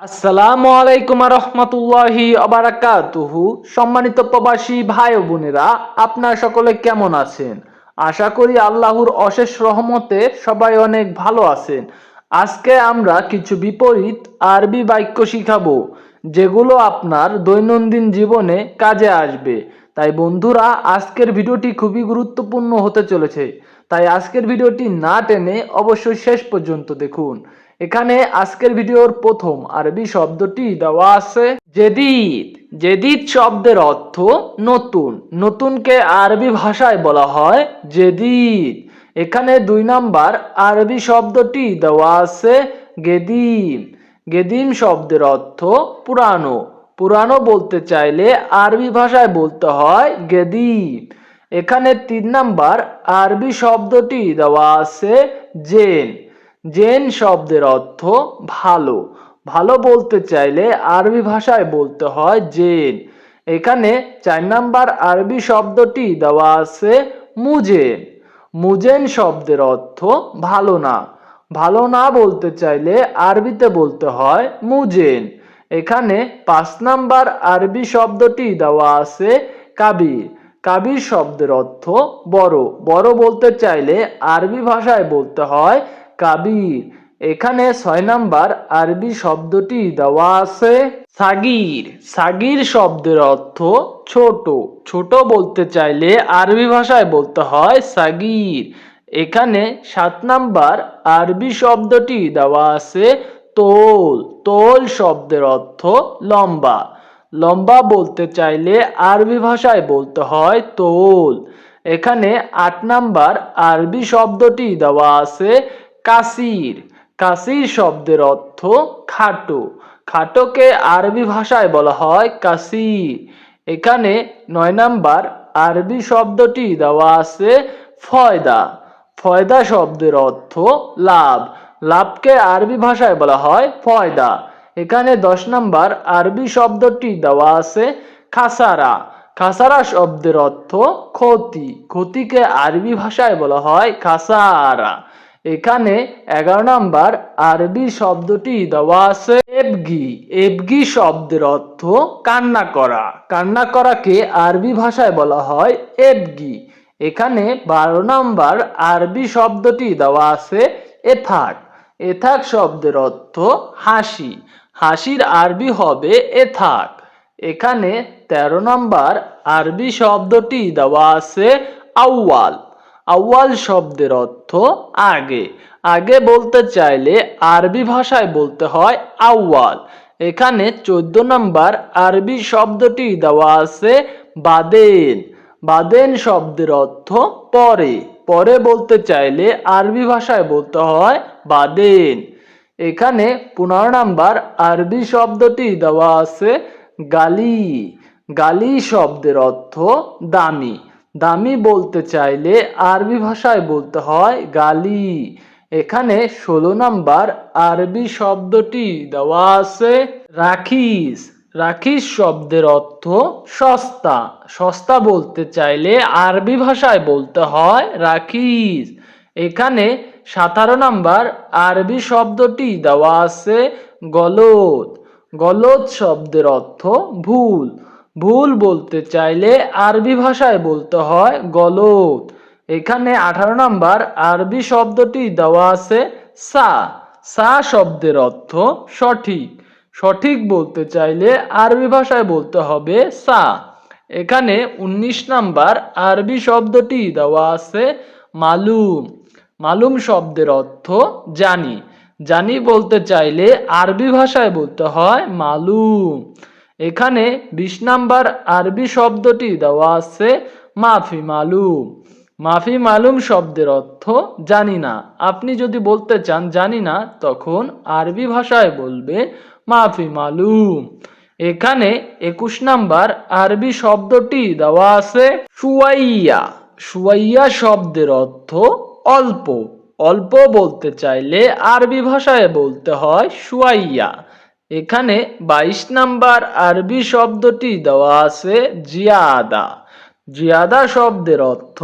আসসালামু আলাইকুম রহমতুল্লাহি আবারাকাতুহু। সম্মানিত প্রবাসী ভাই ও বোনেরা, আপনারা সকলে কেমন আছেন? আশা করি আল্লাহর অশেষ রহমতে সবাই অনেক ভালো আছেন। আজকে আমরা কিছু বিপরীত আরবি বাক্য শিখাবো, যেগুলো আপনার দৈনন্দিন জীবনে কাজে আসবে। তাই বন্ধুরা, আজকের ভিডিওটি খুবই গুরুত্বপূর্ণ হতে চলেছে। তাই আজকের ভিডিওটি না টেনে অবশ্যই শেষ পর্যন্ত দেখুন। এখানে আজকের ভিডিওর প্রথম আরবি শব্দটি দেওয়া আছে জেদিদ। জেদিদ শব্দের অর্থ নতুন। নতুনকে আরবি ভাষায় বলা হয় জেদিদ। এখানে 2 নাম্বার আরবি শব্দটি দেওয়া আছে গেদিম। গেদিম শব্দের অর্থ পুরানো। পুরানো বলতে চাইলে আরবি ভাষায় বলতে হয় গেদিম। এখানে 3 নাম্বার আরবি শব্দটি দেওয়া আছে জেন। জেন শব্দের অর্থ ভালো। ভালো বলতে চাইলে আরবি ভাষায় বলতে হয় জেন। এখানে 4 নাম্বার আরবি শব্দটি দেওয়া আছে মুজেন। মুজেন শব্দের অর্থ ভালো না। ভালো না বলতে চাইলে আরবিতে বলতে হয় মুজেন। এখানে 5 নাম্বার আরবি শব্দটি দেওয়া আছে কাবির। কাবির শব্দের অর্থ বড়। বড় বলতে চাইলে আরবি ভাষায় বলতে হয় কাবির। এখানে 6 নাম্বার আরবি শব্দটি দেওয়া আছে সাগির। সাগির শব্দের অর্থ ছোট। ছোট বলতে চাইলে আরবি ভাষায় বলতে হয় সাগির। এখানে 7 নাম্বার আরবি শব্দটি দেওয়া আছে তোল। তোল শব্দের অর্থ লম্বা। লম্বা বলতে চাইলে আরবি ভাষায় বলতে হয় তোল। এখানে 8 নাম্বার আরবি শব্দটি দেওয়া আছে কাসির। কাসির শব্দের অর্থ খাটো। খাটোকে আরবি ভাষায় বলা হয় কাসির। এখানে 9 নাম্বার আরবি শব্দটি দেওয়া আছে ফয়দা। ফয়দা শব্দের অর্থ লাভ। লাভকে আরবি ভাষায় বলা হয় ফয়দা। এখানে 10 নাম্বার আরবি শব্দটি দেওয়া আছে খাসারা। খাসারা শব্দের অর্থ ক্ষতি। ক্ষতিকে আরবি ভাষায় বলা হয় খাসারা। এখানে 11 নাম্বার আরবি শব্দটি দেওয়া আছে এবগি। এবগি শব্দের অর্থ কান্না করা। কান্না করাকে আরবি ভাষায় বলা হয় এবগি। এখানে 12 নাম্বার আরবি শব্দটি দেওয়া আছে এথাক। এথাক শব্দের অর্থ হাসি। হাসির আরবি হবে এথাক। এখানে 13 নাম্বার আরবি শব্দটি দেওয়া আছে আউয়াল। আউয়াল শব্দের অর্থ আগে। আগে বলতে চাইলে আরবি ভাষায় বলতে হয় আউয়াল। এখানে 14 নাম্বার আরবি শব্দটি দেওয়া আছে বাদেন। বাদেন শব্দের অর্থ পরে। পরে বলতে চাইলে আরবি ভাষায় বলতে হয় বাদেন। এখানে 15 নাম্বার আরবি শব্দটি দেওয়া আছে গালি। গালি শব্দের অর্থ দামি। দামি বলতে চাইলে আরবি ভাষায় বলতে হয় গালি। এখানে 16 নাম্বার আরবি শব্দটি দেওয়া আছে রাখিস। রাখিস শব্দের অর্থ সস্তা। সস্তা বলতে চাইলে আরবি ভাষায় বলতে হয় রাখিস। এখানে 17 নাম্বার আরবি শব্দটি দেওয়া আছে গলদ। গলদ শব্দের অর্থ ভুল। ভুল বলতে চাইলে আরবি ভাষায় বলতে হয় গলদ। এখানে 18 নাম্বার আরবি শব্দটি দেওয়া আছে সা। সা শব্দের অর্থ সঠিক। সঠিক বলতে চাইলে আরবি ভাষায় বলতে হবে সা। এখানে 19 নাম্বার আরবি শব্দটি দেওয়া আছে মালুম। মালুম শব্দের অর্থ জানি। জানি বলতে চাইলে আরবি ভাষায় বলতে হয় মালুম। এখানে 20 নাম্বার আরবি শব্দটি দেওয়া আছে মাফি মালুম। মাফি মালুম শব্দের অর্থ জানি না। আপনি যদি বলতে চান জানি না, তখন আরবি ভাষায় বলবে মাফি মালুম। এখানে 21 নাম্বার আরবি শব্দটি দেওয়া আছে সুয়াইয়া। সুয়াইয়া শব্দের অর্থ অল্প। অল্প বলতে চাইলে আরবি ভাষায় বলতে হয় সুয়াইয়া। এখানে 22 নাম্বার আরবি শব্দটি দেওয়া আছে জিয়াদা। জিয়াদা শব্দের অর্থ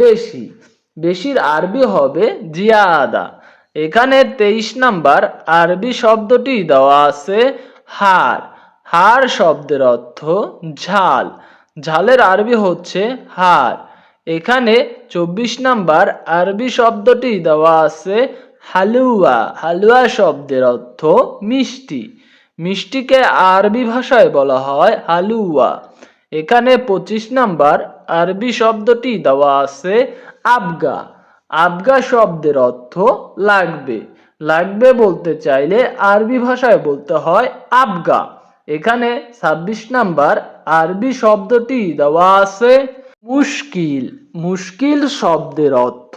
বেশি। বেশির আরবি হবে জিয়াদা। এখানে 23 নাম্বার আরবি শব্দটি দেওয়া আছে হার। হার শব্দের অর্থ ঝাল। ঝালের আরবি হচ্ছে হার। এখানে 24 নাম্বার আরবি শব্দটি দেওয়া আছে হালুয়া। হালুয়া শব্দের অর্থ মিষ্টি। মিষ্টিকে আরবি ভাষায় বলা হয় হালুয়া। এখানে 25 নাম্বার আরবি শব্দটি দেওয়া আছে আবগা। আবগা শব্দের অর্থ লাগবে। লাগবে বলতে চাইলে আরবি ভাষায় বলতে হয় আবগা। এখানে 26 নাম্বার আরবি শব্দটি দেওয়া আছে মুশকিল। মুশকিল শব্দের অর্থ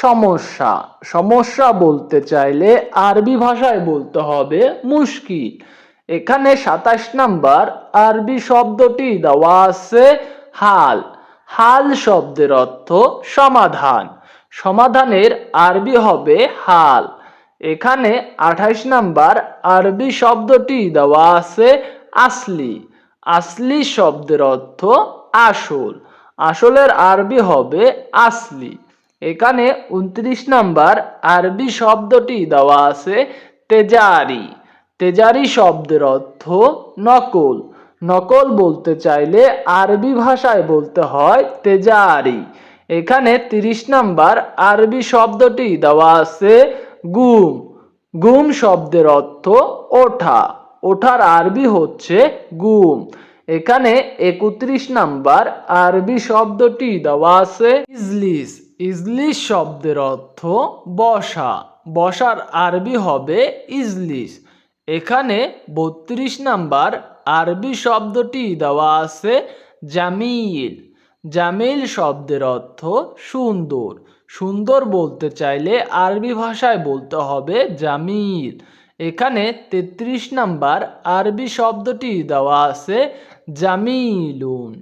সমস্যা। সমস্যা বলতে চাইলে আরবি ভাষায় বলতে হবে মুশকিল। এখানে 27 নাম্বার আরবি শব্দটি দেওয়া আছে হাল। হাল শব্দের অর্থ সমাধান। সমাধানের আরবি হবে হাল। এখানে 28 নাম্বার আরবি শব্দটি দেওয়া আছে আসলি। আসলি শব্দের অর্থ আসল। আসলের আরবি হবে আসলি। এখানে 29 নাম্বার আরবি শব্দটি দেওয়া আছে তেজারি। তেজারি শব্দের অর্থ নকল। নকল বলতে চাইলে আরবি ভাষায় বলতে হয় তেজারি। এখানে 30 নাম্বার আরবি শব্দটি দেওয়া আছে গুম। গুম শব্দের অর্থ ওঠা। ওঠার আরবি হচ্ছে গুম। এখানে 31 নাম্বার আরবি শব্দটি দেওয়া আছে ইজলিস। ইজলিস শব্দের অর্থ বসা। বসার আরবি হবে ইজলিস। এখানে 32 নাম্বার আরবি শব্দটি দেওয়া আছে জামিল। জামিল শব্দের অর্থ সুন্দর। সুন্দর বলতে চাইলে আরবি ভাষায় বলতে হবে জামিল। এখানে 33 নাম্বার আরবি শব্দটি দেওয়া আছে জামিলুন।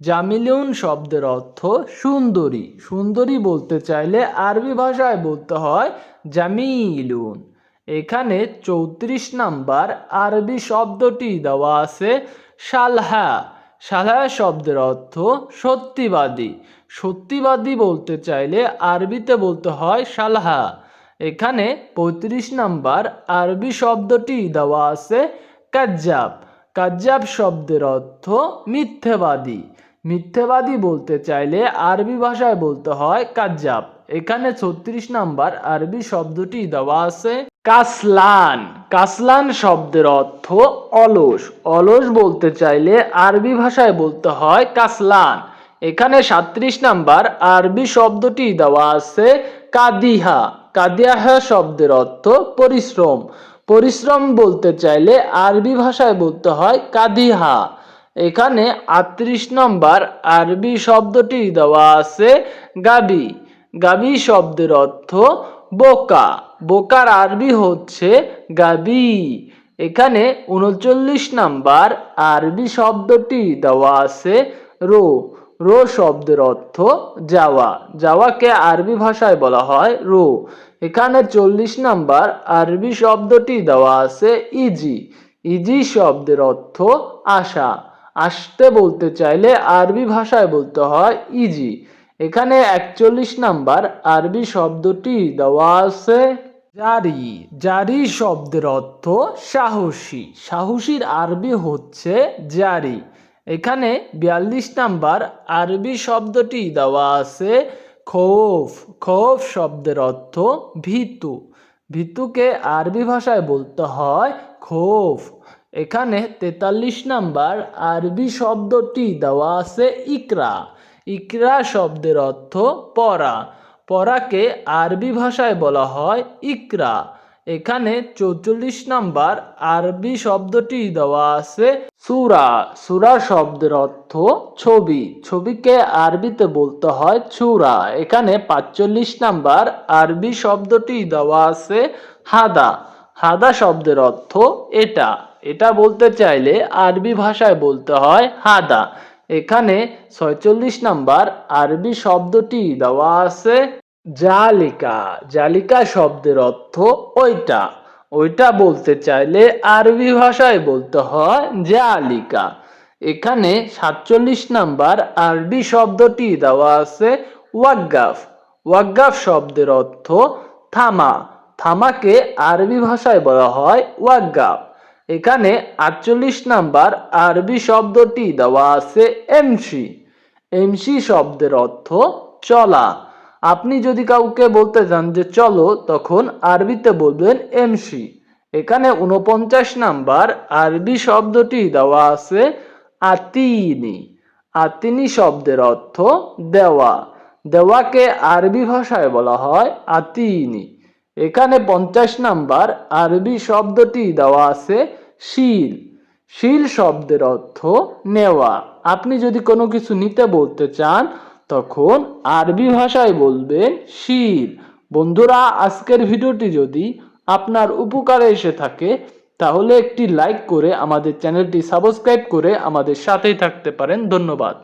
জামিলুন শব্দের অর্থ সুন্দরী। সুন্দরী বলতে চাইলে আরবি ভাষায় বলতে হয় জামিলুন। এখানে 34 নাম্বার আরবি শব্দটি দেওয়া আছে সালহা। সালহা শব্দের অর্থ সত্যিবাদী। সত্যিবাদী বলতে চাইলে আরবিতে বলতে হয় সালহা। এখানে 35 নাম্বার আরবি শব্দটি দেওয়া আছে কাজ্জাব। কাজ্জাব শব্দের অর্থ মিথ্যেবাদী। মিথ্যেবাদী বলতে চাইলে আরবি ভাষায় বলতে হয় কাজ্জাব। এখানে 36 নাম্বার আরবি শব্দটি দেওয়া আছে কাসলান। কাসলান শব্দের অর্থ অলস। অলস বলতে চাইলে আরবি ভাষায় বলতে হয় কাসলান। এখানে 37 নাম্বার আরবি শব্দটি দেওয়া আছে কাদিহা। কাদিয়াহা শব্দের অর্থ পরিশ্রম। পরিশ্রম বলতে চাইলে আরবি ভাষায় বলতে হয় কাদিহা। এখানে 38 নম্বর আরবি শব্দটি দেওয়া আছে গাবি। গাবি শব্দের অর্থ বোকা। বোকার আরবি হচ্ছে গাবি। এখানে 39 নাম্বার আরবি শব্দটি দেওয়া আছে রো। রো শব্দের অর্থ যাওয়া। যাওয়াকে আরবি ভাষায় বলা হয় রো। এখানে 40 নাম্বার আরবি শব্দটি দেওয়া আছে ইজি। ইজি শব্দের অর্থ আসা। আসতে বলতে চাইলে আরবি ভাষায় বলতে হয় ইজি। এখানে 41 নাম্বার আরবি শব্দটি দেওয়া আছে জারি। জারি শব্দের অর্থ সাহসী। সাহসীর আরবি হচ্ছে জারি। এখানে 42 নাম্বার আরবি শব্দটি দেওয়া আছে খৌফ। খৌফ শব্দের অর্থ ভীতু। ভীতুকে আরবি ভাষায় বলতে হয় খৌফ। এখানে 43 নাম্বার আরবি শব্দটি দেওয়া আছে ইকরা। ইকরা শব্দের অর্থ পড়া। পড়াকে আরবি ভাষায় বলা হয় ইকরা। এখানে 44 নাম্বার আরবি শব্দটি দেওয়া আছে সূরা। সূরা শব্দের অর্থ ছবি। ছবিকে আরবিতে বলতে হয় সূরা। এখানে 45 নাম্বার আরবি শব্দটি দেওয়া আছে হাদা। হাদা শব্দের অর্থ এটা। এটা বলতে চাইলে আরবি ভাষায় বলতে হয় হাদা। এখানে 46 নাম্বার আরবি শব্দটি দেওয়া আছে জালিকা। জালিকা শব্দের অর্থ ওইটা। ওইটা বলতে চাইলে আরবি ভাষায় বলতে হয় জালিকা। এখানে 47 নাম্বার আরবি শব্দটি দেওয়া আছে ওয়াক্কাফ। ওয়াক্কাফ শব্দের অর্থ থামা। থামাকে আরবি ভাষায় বলা হয় ওয়াক্কাফ। এখানে 48 নাম্বার আরবি শব্দটি দেওয়া আছে এমশি। এমশি শব্দের অর্থ চলা। আপনি যদি কাউকে বলতে চান যে চলো, তখন আরবিতে বলবেন এমশি। এখানে 49 নাম্বার আরবি শব্দটি দেওয়া আছে আতিনি। আতিনি শব্দের অর্থ দেওয়া। দেওয়াকে আরবি ভাষায় বলা হয় আতিনি। এখানে 50 নাম্বার আরবি শব্দটি দেওয়া আছে শিল। শিল শব্দের অর্থ নেওয়া। আপনি যদি কোনো কিছু নিতে বলতে চান, তখন আরবি ভাষায় বলবেন শিল। বন্ধুরা, আজকের ভিডিওটি যদি আপনার উপকারে এসে থাকে, তাহলে একটি লাইক করে আমাদের চ্যানেলটি সাবস্ক্রাইব করে আমাদের সাথেই থাকতে পারেন। ধন্যবাদ।